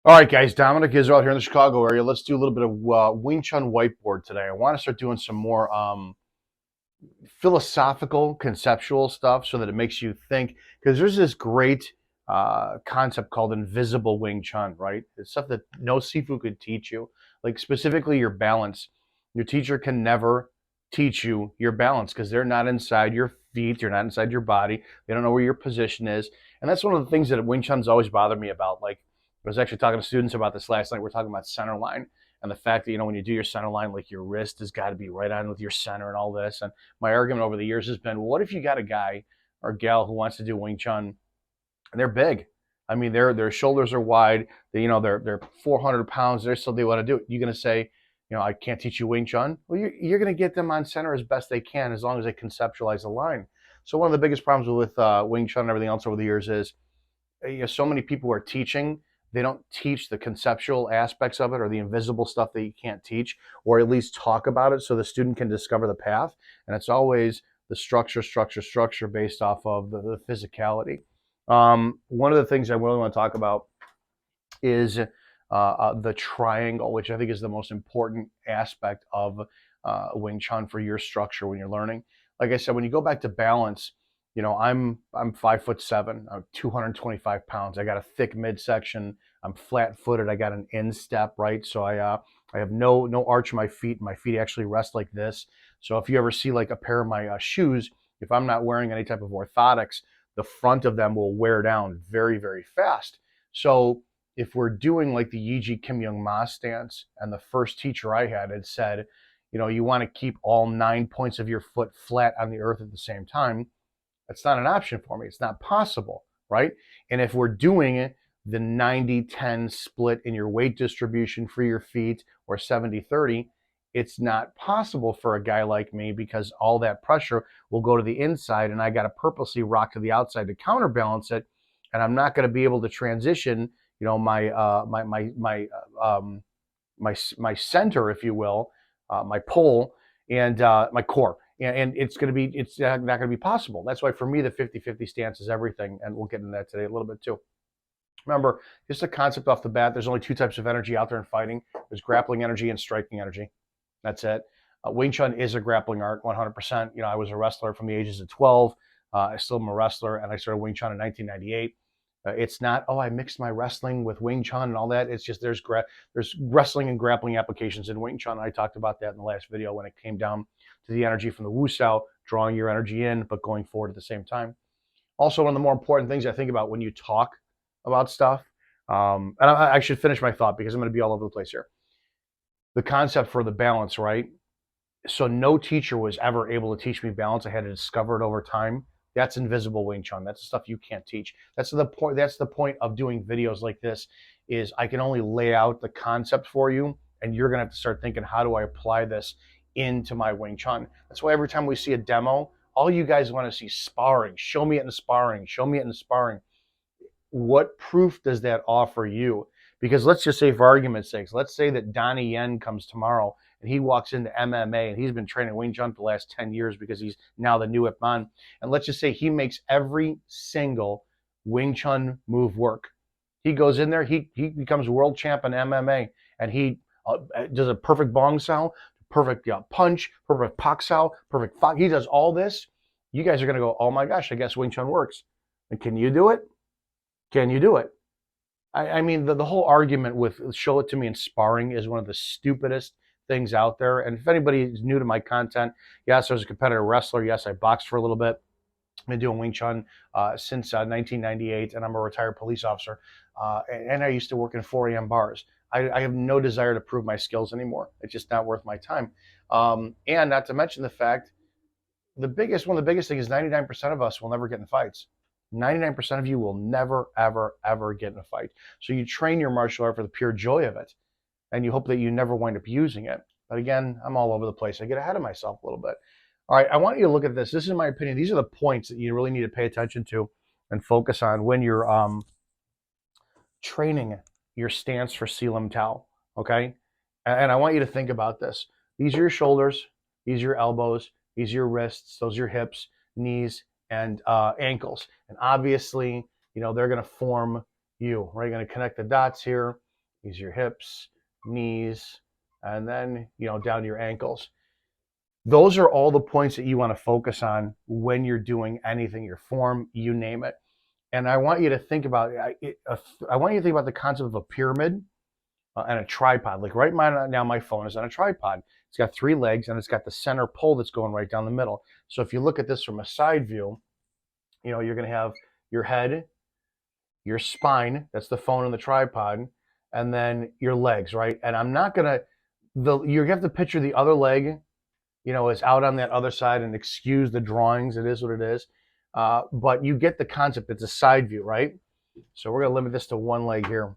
All right, guys, Dominick Izzo out here in the Chicago area. Let's do a little bit of Wing Chun whiteboard today. I want to start doing some more philosophical, conceptual stuff so that it makes you think. Because there's this great concept called invisible Wing Chun, right? It's stuff that no Sifu could teach you, like specifically your balance. Your teacher can never teach you your balance because they're not inside your feet, you're not inside your body. They don't know where your position is. And that's one of the things that Wing Chun's always bothered me about. Like, I was actually talking to students about this last night. We're talking about center line and the fact that, when you do your center line, like your wrist has got to be right on with your center and all this. And my argument over the years has been, what if you got a guy or gal who wants to do Wing Chun and they're big? I mean, their shoulders are wide. They're 400 pounds. They're still they want to do it. You're going to say, I can't teach you Wing Chun. Well, you're going to get them on center as best they can as long as they conceptualize the line. So one of the biggest problems with Wing Chun and everything else over the years is, so many people who are teaching, they don't teach the conceptual aspects of it or the invisible stuff that you can't teach, or at least talk about it so the student can discover the path. And it's always the structure based off of the physicality. One of the things I really want to talk about is the triangle, which I think is the most important aspect of Wing Chun for your structure when you're learning. Like I said, when you go back to balance, I'm 5'7", I'm 225 pounds. I got a thick midsection. I'm flat-footed. I got an instep, right? So I have no arch in my feet. My feet actually rest like this. So if you ever see like a pair of my shoes, if I'm not wearing any type of orthotics, the front of them will wear down very, very fast. So if we're doing like the Yiji Kim Young Ma stance, and the first teacher I had said, you want to keep all 9 points of your foot flat on the earth at the same time. That's not an option for me. It's not possible, right? And if we're doing the 90-10 split in your weight distribution for your feet, or 70-30, it's not possible for a guy like me because all that pressure will go to the inside, and I got to purposely rock to the outside to counterbalance it, and I'm not going to be able to transition, my center, if you will, my pole, and my core. And it's not going to be possible. That's why for me, the 50-50 stance is everything. And we'll get into that today a little bit too. Remember, just a concept off the bat, there's only two types of energy out there in fighting. There's grappling energy and striking energy. That's it. Wing Chun is a grappling art, 100%. I was a wrestler from the ages of 12. I still am a wrestler, and I started Wing Chun in 1998. It's not, I mixed my wrestling with Wing Chun and all that. It's just there's wrestling and grappling applications in Wing Chun. I talked about that in the last video when it came down to the energy from the Wu Sao, drawing your energy in, but going forward at the same time. Also, one of the more important things I think about when you talk about stuff, and I should finish my thought because I'm going to be all over the place here. The concept for the balance, right? So no teacher was ever able to teach me balance. I had to discover it over time. That's invisible Wing Chun. That's the stuff you can't teach. That's the point. That's the point of doing videos like this. Is I can only lay out the concept for you, and you're gonna have to start thinking, how do I apply this into my Wing Chun? That's why every time we see a demo, all you guys want to see sparring. Show me it in sparring. Show me it in sparring. What proof does that offer you? Because let's just say, for argument's sake, let's say that Donnie Yen comes tomorrow and he walks into MMA, and he's been training Wing Chun for the last 10 years because he's now the new Ip Man. And let's just say he makes every single Wing Chun move work. He goes in there, he becomes world champ in MMA, and he does a perfect bong sao, perfect punch, perfect pak sao, perfect fak. He does all this. You guys are going to go, oh my gosh, I guess Wing Chun works. And can you do it? Can you do it? I mean, the whole argument with show it to me in sparring is one of the stupidest things out there. And if anybody is new to my content, yes, I was a competitive wrestler. Yes, I boxed for a little bit. I've been doing Wing Chun since 1998, and I'm a retired police officer. And I used to work in 4 a.m. bars. I have no desire to prove my skills anymore. It's just not worth my time. And not to mention the fact, one of the biggest things is 99% of us will never get in fights. 99% of you will never, ever, ever get in a fight. So you train your martial art for the pure joy of it, and you hope that you never wind up using it. But again, I'm all over the place. I get ahead of myself a little bit. All right, I want you to look at this. This is my opinion. These are the points that you really need to pay attention to and focus on when you're training your stance for Selim Tao, okay? And I want you to think about this. These are your shoulders. These are your elbows. These are your wrists. Those are your hips, knees, and ankles. And obviously, they're going to form you. Right? You're going to connect the dots here. These are your hips, knees, and then, down to your ankles. Those are all the points that you want to focus on when you're doing anything, your form, you name it. And I want you to think about the concept of a pyramid and a tripod. Like right now, my phone is on a tripod. It's got 3 legs and it's got the center pole that's going right down the middle. So if you look at this from a side view, you're going to have your head, your spine, that's the phone and the tripod, and then your legs, right? And I'm not going to, you have to picture the other leg, is out on that other side, and excuse the drawings. It is what it is. But you get the concept. It's a side view, right? So we're going to limit this to one leg here.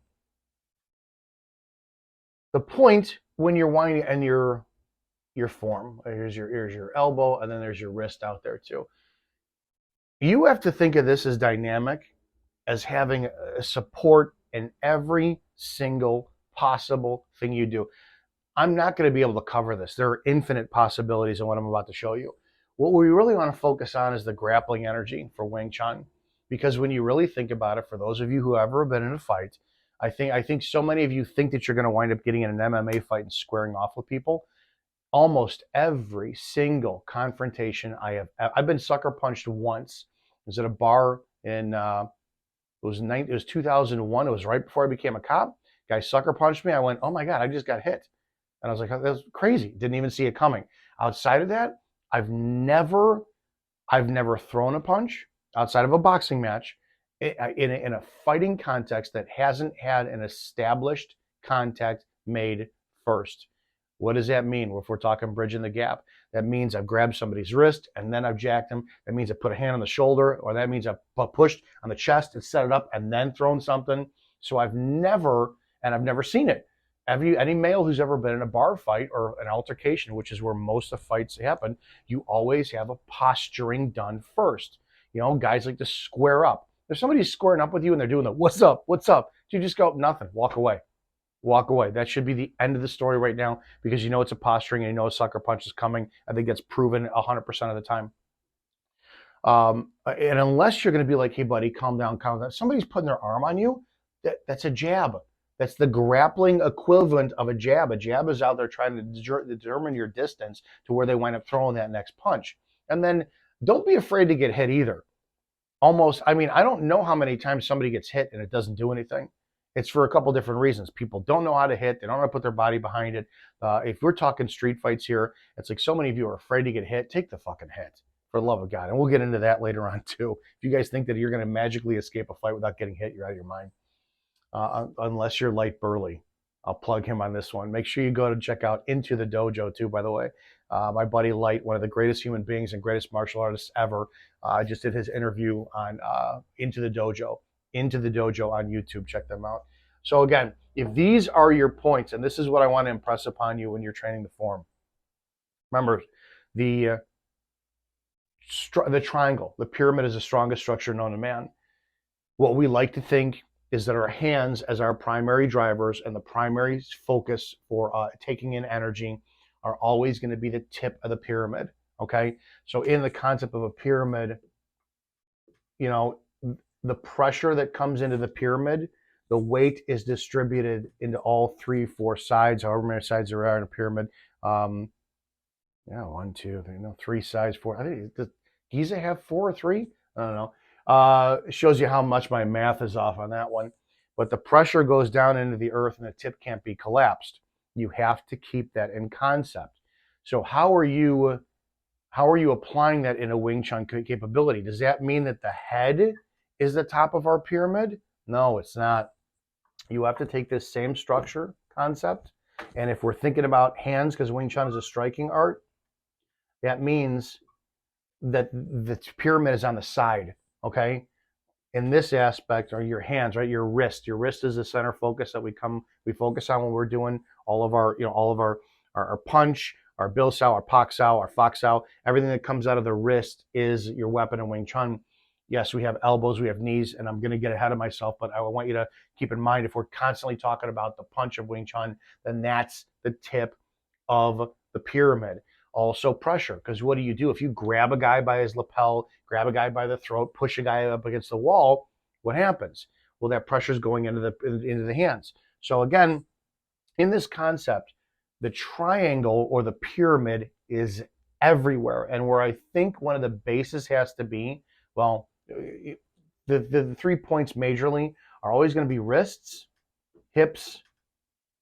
The point when you're winding and your form, here's your elbow, and then there's your wrist out there too. You have to think of this as dynamic, as having a support in every single possible thing you do. I'm not going to be able to cover this. There are infinite possibilities in what I'm about to show you. What we really want to focus on is the grappling energy for Wing Chun, because when you really think about it, for those of you who have ever been in a fight, I think so many of you think that you're going to wind up getting in an MMA fight and squaring off with people. Almost every single confrontation I've been sucker punched once. I was at a bar in it was 2001. It was right before I became a cop. Guy sucker punched me. I went, oh my God, I just got hit. And I was like, that was crazy. Didn't even see it coming. Outside of that, I've never thrown a punch outside of a boxing match in a fighting context that hasn't had an established contact made first. What does that mean? If we're talking bridging the gap, that means I've grabbed somebody's wrist and then I've jacked him. That means I put a hand on the shoulder, or that means I've pushed on the chest and set it up and then thrown something. So I've never seen it. Any male who's ever been in a bar fight or an altercation, which is where most of the fights happen, you always have a posturing done first. Guys like to square up. If somebody's squaring up with you and they're doing the what's up, you just go, nothing, walk away. Walk away. That should be the end of the story right now, because it's a posturing and a sucker punch is coming. I think that's proven 100% of the time. And unless you're going to be like, hey, buddy, calm down. Somebody's putting their arm on you, that's a jab. That's the grappling equivalent of a jab. A jab is out there trying to determine your distance to where they wind up throwing that next punch. And then don't be afraid to get hit either. I don't know how many times somebody gets hit and it doesn't do anything. It's for a couple different reasons. People don't know how to hit. They don't know how to put their body behind it. If we're talking street fights here, it's like so many of you are afraid to get hit. Take the fucking hit, for the love of God. And we'll get into that later on too. If you guys think that you're going to magically escape a fight without getting hit, you're out of your mind. Unless you're Light Burley. I'll plug him on this one. Make sure you go to check out Into the Dojo too, by the way. My buddy Light, one of the greatest human beings and greatest martial artists ever, just did his interview on Into the Dojo on YouTube. Check them out. So again, if these are your points, and this is what I want to impress upon you when you're training the form, remember the triangle, the pyramid is the strongest structure known to man. What we like to think is that our hands, as our primary drivers and the primary focus for taking in energy, are always going to be the tip of the pyramid. Okay, so in the concept of a pyramid, the pressure that comes into the pyramid, the weight is distributed into all 3, 4 sides, however many sides there are in a pyramid. 1, 2, 3 sides, 4. I think, does Giza have 4 or 3? I don't know. It shows you how much my math is off on that one. But the pressure goes down into the earth and the tip can't be collapsed. You have to keep that in concept. So how are you applying that in a Wing Chun capability? Does that mean that the head is the top of our pyramid? No, it's not. You have to take this same structure concept, and if we're thinking about hands, because Wing Chun is a striking art, that means that the pyramid is on the side, okay? In this aspect are your hands, right? Your wrist. Your wrist is the center focus that we focus on when we're doing all of our punch, our Bill Sao, our Pak Sao, our Fox Sao. Everything that comes out of the wrist is your weapon in Wing Chun. Yes, we have elbows, we have knees, and I'm going to get ahead of myself, but I want you to keep in mind, if we're constantly talking about the punch of Wing Chun, then that's the tip of the pyramid. Also pressure, because what do? If you grab a guy by his lapel, grab a guy by the throat, push a guy up against the wall, what happens? Well, that pressure is going into the hands. So again, in this concept, the triangle or the pyramid is everywhere. And where I think one of the bases has to be, well, the 3 points majorly are always going to be wrists, hips,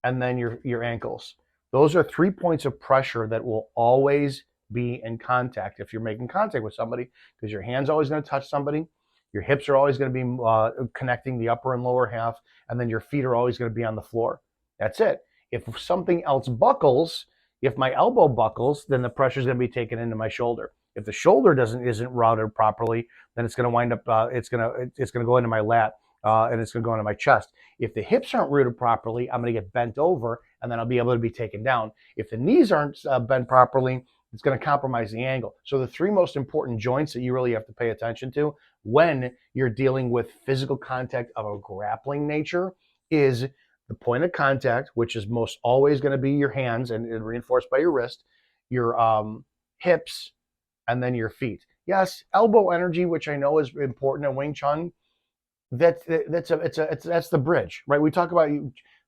and then your ankles. Those are 3 points of pressure that will always be in contact if you're making contact with somebody, because your hand's always going to touch somebody. Your hips are always going to be connecting the upper and lower half, and then your feet are always going to be on the floor. That's it. If something else buckles, if my elbow buckles, then the pressure is going to be taken into my shoulder. If the shoulder isn't routed properly, then it's going to wind up. It's going to go into my lat, and it's going to go into my chest. If the hips aren't rooted properly, I'm going to get bent over, and then I'll be able to be taken down. If the knees aren't bent properly, it's going to compromise the angle. So the 3 most important joints that you really have to pay attention to when you're dealing with physical contact of a grappling nature is the point of contact, which is most always going to be your hands and reinforced by your wrist, your hips, and then your feet. Yes, elbow energy, which I know is important in Wing Chun. That's the bridge, right? We talk about,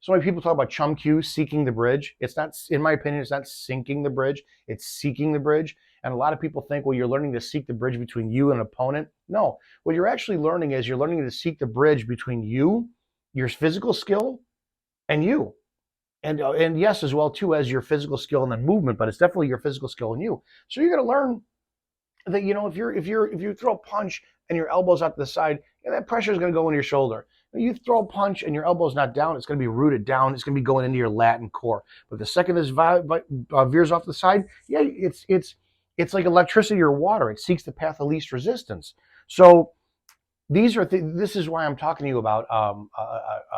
so many people talk about chum Q, seeking the bridge. It's not, in my opinion, it's not sinking the bridge, it's seeking the bridge. And a lot of people think, well, you're learning to seek the bridge between you and an opponent. No, what you're actually learning is you're learning to seek the bridge between you, your physical skill, and you. And yes, as well too as your physical skill and then movement, but it's definitely your physical skill and you. So you're going to learn that, if you throw a punch and your elbow's out to the side, that pressure is going to go into your shoulder. When you throw a punch and your elbow's not down, it's going to be rooted down. It's going to be going into your lat and core. But the second this veers off the side, yeah, it's like electricity or water. It seeks the path of least resistance. So this is why I'm talking to you about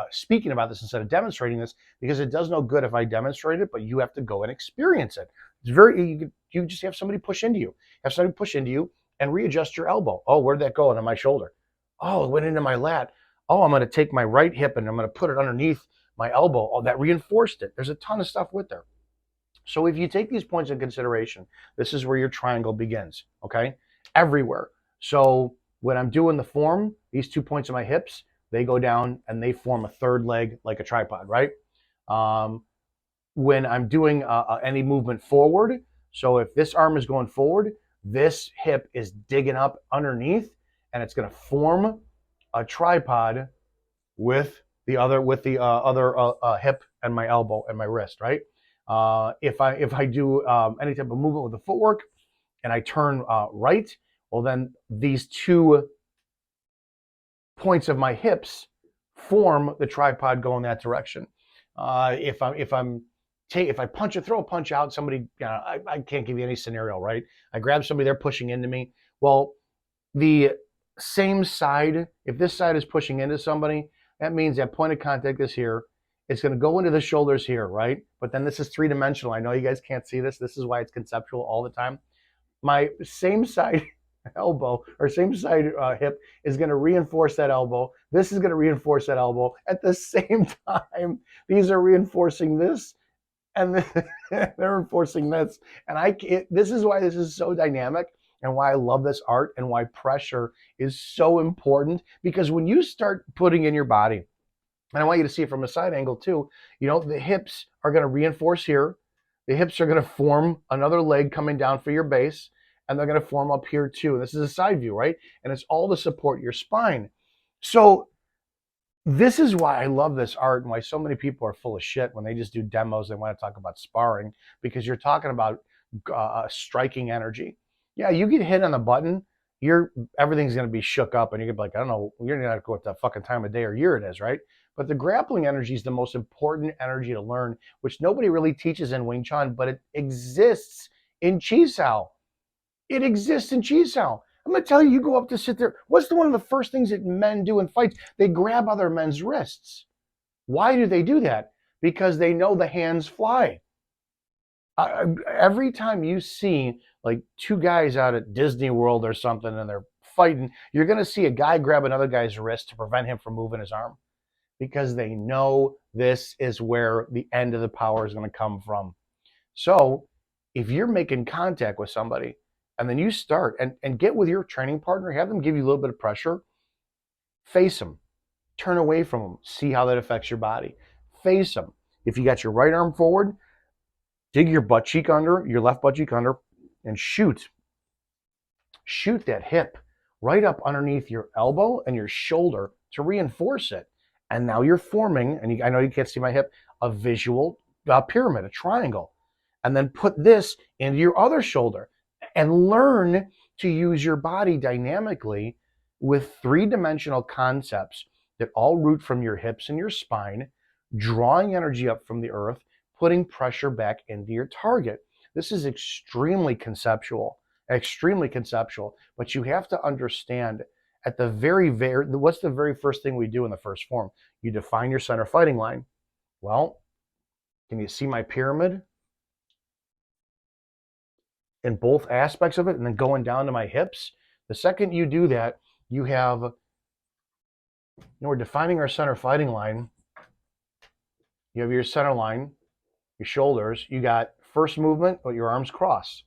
speaking about this instead of demonstrating this, because it does no good if I demonstrate it, but you have to go and experience it. It's you just have somebody push into you. Have somebody push into you and readjust your elbow. Oh, where'd that go? Into my shoulder. Oh, it went into my lat. Oh, I'm going to take my right hip and I'm going to put it underneath my elbow. Oh, that reinforced it. There's a ton of stuff with there. So if you take these points in consideration, this is where your triangle begins, okay? Everywhere. So when I'm doing the form, these 2 points of my hips, they go down and they form a third leg like a tripod, right? When I'm doing any movement forward, so if this arm is going forward, this hip is digging up underneath and it's going to form a tripod with the other hip and my elbow and my wrist, right? If I do any type of movement with the footwork and I turn right, well then these 2 points of my hips form the tripod going that direction. If I throw a punch out, somebody, I can't give you any scenario, right? I grab somebody, they're pushing into me. Well, the same side, if this side is pushing into somebody, that means that point of contact is here. It's going to go into the shoulders here, right? But then this is 3-dimensional. I know you guys can't see this. This is why it's conceptual all the time. My same side elbow or same side hip is going to reinforce that elbow. This is going to reinforce that elbow. At the same time, these are reinforcing this, and they're reinforcing this. And this is why this is so dynamic and why I love this art and why pressure is so important. Because when you start putting in your body, and I want you to see it from a side angle too, the hips are going to reinforce here. The hips are going to form another leg coming down for your base, and they're going to form up here too. This is a side view, right? And it's all to support your spine. So this is why I love this art and why so many people are full of shit when they just do demos. They want to talk about sparring, because you're talking about striking energy. Yeah, you get hit on the button, everything's going to be shook up, and you're going to be like, I don't know, you're going to have to go what the fucking time of day or year it is, right? But the grappling energy is the most important energy to learn, which nobody really teaches in Wing Chun, but it exists in Chi Sao. It exists in Chi Sao. I'm going to tell you, you go up to sit there. What's one of the first things that men do in fights? They grab other men's wrists. Why do they do that? Because they know the hands fly. Every time you see like 2 guys out at Disney World or something and they're fighting, you're going to see a guy grab another guy's wrist to prevent him from moving his arm, because they know this is where the end of the power is going to come from. So if you're making contact with somebody and then you start and get with your training partner, have them give you a little bit of pressure, face them, turn away from them, see how that affects your body. face them. If you got your right arm forward, dig your butt cheek under, your left butt cheek under, and shoot. Shoot that hip right up underneath your elbow and your shoulder to reinforce it. And now you're forming, and I know you can't see my hip, a visual pyramid, a triangle. And then put this into your other shoulder and learn to use your body dynamically with three-dimensional concepts that all root from your hips and your spine, drawing energy up from the earth, putting pressure back into your target. This is extremely conceptual, but you have to understand at the what's the very first thing we do in the first form? You define your center fighting line. Well, can you see my pyramid? In both aspects of it, and then going down to my hips. The second you do that, we're defining our center fighting line. You have your center line, your shoulders. You got first movement, but your arms cross.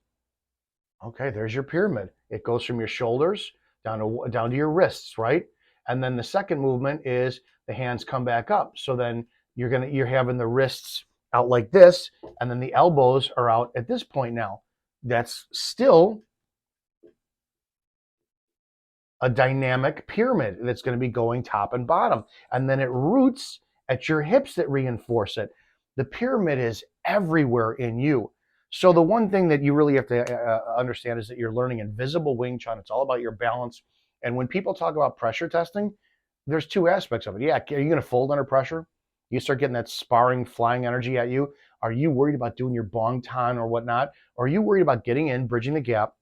Okay, there's your pyramid. It goes from your shoulders down to your wrists, right? And then the second movement is the hands come back up. So then you're having the wrists out like this, and then the elbows are out at this point now. That's still a dynamic pyramid that's going to be going top and bottom. And then it roots at your hips that reinforce it. The pyramid is everywhere in you. So the one thing that you really have to understand is that you're learning invisible Wing Chun. It's all about your balance. And when people talk about pressure testing, there's two aspects of it. Yeah, are you going to fold under pressure? You start getting that sparring, flying energy at you. Are you worried about doing your bong tan or whatnot? Or are you worried about getting in, bridging the gap,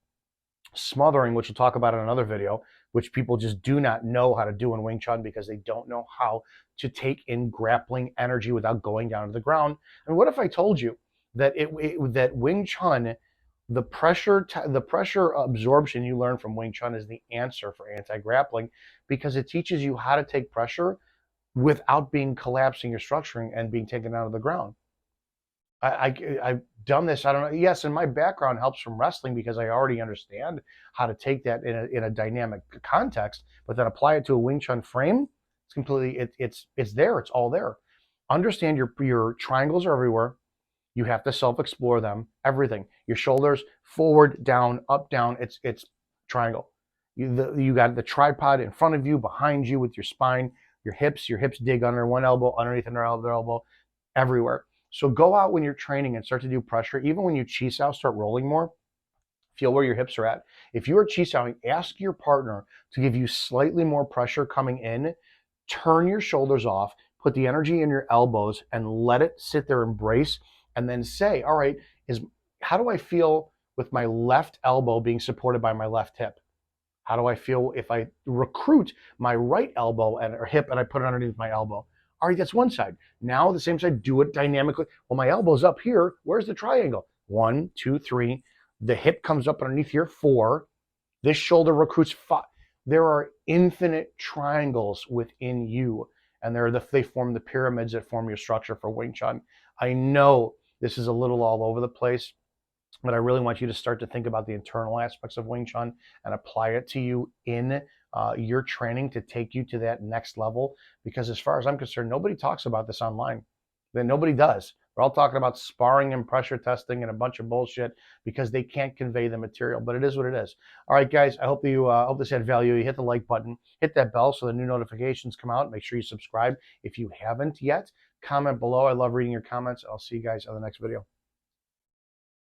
smothering, which we'll talk about in another video, which people just do not know how to do in Wing Chun because they don't know how to take in grappling energy without going down to the ground. And what if I told you that that Wing Chun, the pressure absorption you learn from Wing Chun is the answer for anti-grappling, because it teaches you how to take pressure without being collapsing your structuring and being taken out of the ground. I've done this. I don't know. Yes, and my background helps from wrestling because I already understand how to take that in a dynamic context, but then apply it to a Wing Chun frame. It's completely it's there. It's all there. Understand your triangles are everywhere. You have to self-explore them. Everything. Your shoulders forward, down, up, down. It's triangle. You got the tripod in front of you, behind you with your spine. Your hips dig under one elbow, underneath another elbow, everywhere. So go out when you're training and start to do pressure. Even when you chi sao, start rolling more. Feel where your hips are at. If you are chi saoing, ask your partner to give you slightly more pressure coming in. Turn your shoulders off. Put the energy in your elbows and let it sit there and brace. And then say, all right, how do I feel with my left elbow being supported by my left hip? How do I feel if I recruit my right elbow or hip and I put it underneath my elbow? All right, that's one side. Now the same side, do it dynamically. Well, my elbow's up here. Where's the triangle? 1, 2, 3. The hip comes up underneath here, 4. This shoulder recruits 5. There are infinite triangles within you, and they form the pyramids that form your structure for Wing Chun. I know this is a little all over the place, but I really want you to start to think about the internal aspects of Wing Chun and apply it to you in your training to take you to that next level. Because as far as I'm concerned, nobody talks about this online. Nobody does. They're all talking about sparring and pressure testing and a bunch of bullshit because they can't convey the material. But it is what it is. All right, guys. I hope this had value. You hit the like button, hit that bell so the new notifications come out. Make sure you subscribe if you haven't yet. Comment below. I love reading your comments. I'll see you guys on the next video.